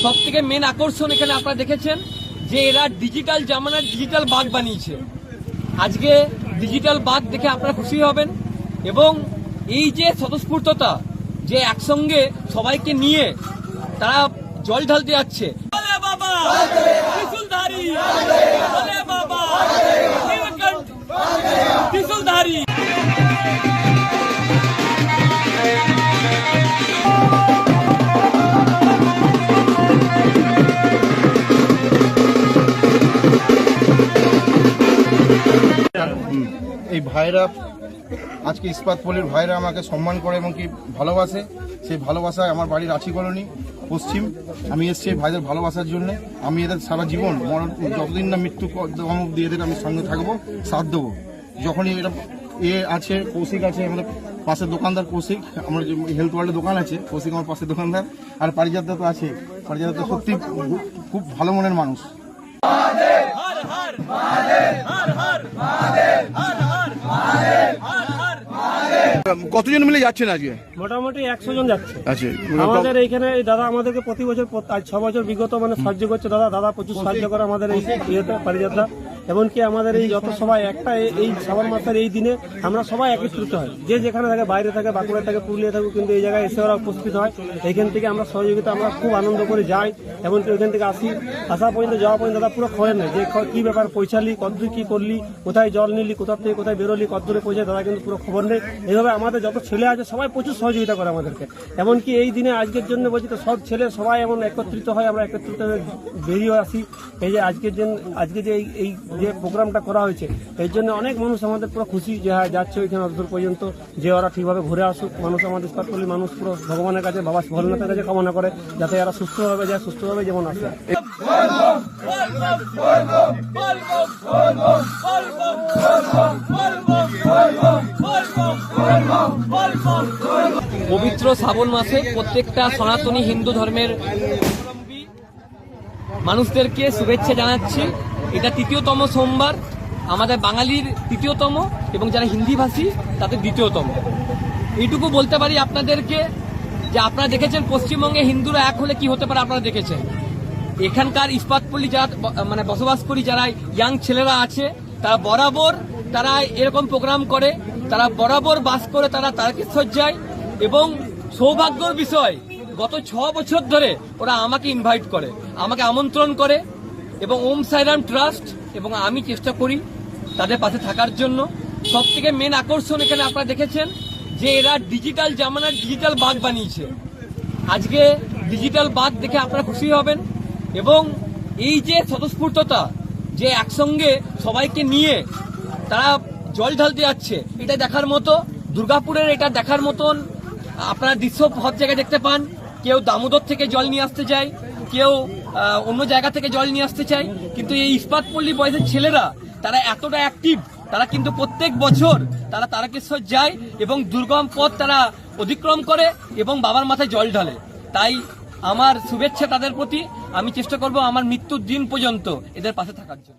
সব থেকে মেন আকর্ষণ এখানে আপনারা দেখেছেন যে এরা ডিজিটাল জামানার ডিজিটাল বাঘ বানিয়েছে। আজকে ডিজিটাল বাঘ দেখে আপনারা খুশি হবেন এবং এই যে স্বতঃস্ফূর্ততা যে একসঙ্গে সবাইকে নিয়ে তারা জল ঢালতে যাচ্ছে। এই ভাইরা আজকে ইস্পাতপল্লীর ভাইরা আমাকে সম্মান করে এবং কি ভালোবাসে, সেই ভালোবাসায় আমার বাড়ির রাঁচি কলোনি পশ্চিম আমি এসছি ভাইদের ভালোবাসার জন্য। আমি এদের সারা জীবন যতদিন না মৃত্যু অবধি এদের আমি সঙ্গে থাকবো, সাথ দেবো। যখনই এটা আছে কৌশিক আছে আমাদের পাশের দোকানদার, কৌশিক আমার হেলথ ওয়ার্ল্ডের দোকান আছে, কৌশিক আমার পাশের দোকানদার, আর পারিজাতদা তো আছে। পারিজাতদা তো সত্যি খুব ভালো মনের মানুষ। কতজন মিলে যাচ্ছেন আজকে? মোটামুটি 100 জন যাচ্ছে। আচ্ছা, আমাদের এইখানে দাদা আমাদেরকে প্রতি বছর 6 বছর বিগত সাহায্য করছে। দাদা প্রচুর সাহায্য করে আমাদের এই ইয়েতে পারিজাতদা। এমনকি আমাদের এই যত সবাই একটা এই শ্রাবণ মাসের এই দিনে আমরা সবাই একত্রিত হয়, যে যেখানে থাকে, বাইরে থাকে, বাঁকুড়া থাকে, পুরুলিয়া থাকে, কিন্তু এই জায়গায় এসে ওরা উপস্থিত হয়। এইখান থেকে আমরা সহযোগিতা আমরা খুব আনন্দ করে যাই। এমনকি ওইখান থেকে আসা পর্যন্ত যাওয়া পর্যন্ত দাদা পুরো খবর নেই যে কি ব্যাপার, পৌঁছালি কতদূর, কি করলি, কোথায় জল নিলি, কোথা থেকে কোথায় বেরোলি, কতদূরে পৌঁছে, দাদা কিন্তু পুরো খবর নেই। এইভাবে আমাদের যত ছেলে আছে সবাই প্রচুর সহযোগিতা করে আমাদেরকে। এমনকি এই দিনে আজকের জন্য বলছি তো সব ছেলে সবাই এমন একত্রিত হয়, আমরা একত্রিত হয়ে বেরিয়ে আসি। এই যে আজকে যে এই যে প্রোগ্রামটা করা হয়েছে, এই জন্য অনেক মানুষ আমাদের পুরো খুশি যে হ্যাঁ যাচ্ছে ওইখানে অতদূর পর্যন্ত, যে ওরা ঠিকভাবে ঘুরে আসুক। মানুষ আমাদের ইস্পাতপল্লীর মানুষ পুরো ভগবানের কাছে, বাবা ভোলেনাথের কাছে কামনা করে যাতে এরা সুস্থভাবে যায়, সুস্থভাবে যেমন আসে। পবিত্র শ্রাবণ মাসে প্রত্যেকটা সনাতনী হিন্দু ধর্মের মানুষদেরকে শুভেচ্ছা জানাচ্ছি। এটা ৩য়তম সোমবার, আমাদের বাঙালির ৩য়তম এবং যারা হিন্দিভাষী তাদের ২য়তম। এইটুকু বলতে পারি আপনাদেরকে যে আপনারা দেখেছেন পশ্চিমবঙ্গে হিন্দুরা এক হলে কি হতে পারে, আপনারা দেখেছেন। এখানকার ইস্পাতপল্লী যারা বসবাস করি, যারা ইয়াং ছেলেরা আছে, তারা বরাবর তারা এরকম প্রোগ্রাম করে, তারা বরাবর বাস করে তারা তারকেশ্বর যায়। এবং সৌভাগ্যের বিষয় গত 6 বছর ধরে ওরা আমাকে ইনভাইট করে, আমাকে আমন্ত্রণ করে এবং ওম সাইরাম ট্রাস্ট এবং আমি চেষ্টা করি তাদের পাশে থাকার জন্য। সব থেকে মেন আকর্ষণ এখানে আপনারা দেখেছেন যে এরা ডিজিটাল জামানার ডিজিটাল বাঘ বানিয়েছে। আজকে ডিজিটাল বাঘ দেখে আপনারা খুশি হবেন এবং এই যে স্বতঃস্ফূর্ততা যে একসঙ্গে সবাইকে নিয়ে তারা জল ঢালতে যাচ্ছে, এটা দেখার মতো। দুর্গাপুরের এটা দেখার মতন আপনারা দৃশ্য সব জায়গায় দেখতে পান। কেউ দামোদর থেকে জল নিয়ে আসতে চায়, কেউ অন্য জায়গা থেকে জল নিয়ে আসতে চায়, কিন্তু এই ইস্পাতপল্লী বয়সের ছেলেরা তারা এতটা অ্যাক্টিভ, তারা কিন্তু প্রত্যেক বছর তারা তারকেশ্বর যায় এবং দুর্গম পথ তারা অতিক্রম করে এবং বাবার মাথায় জল ঢালে। তাই আমার শুভেচ্ছা তাদের প্রতি। আমি চেষ্টা করব আমার মৃত্যুর দিন পর্যন্ত এদের পাশে থাকার জন্য।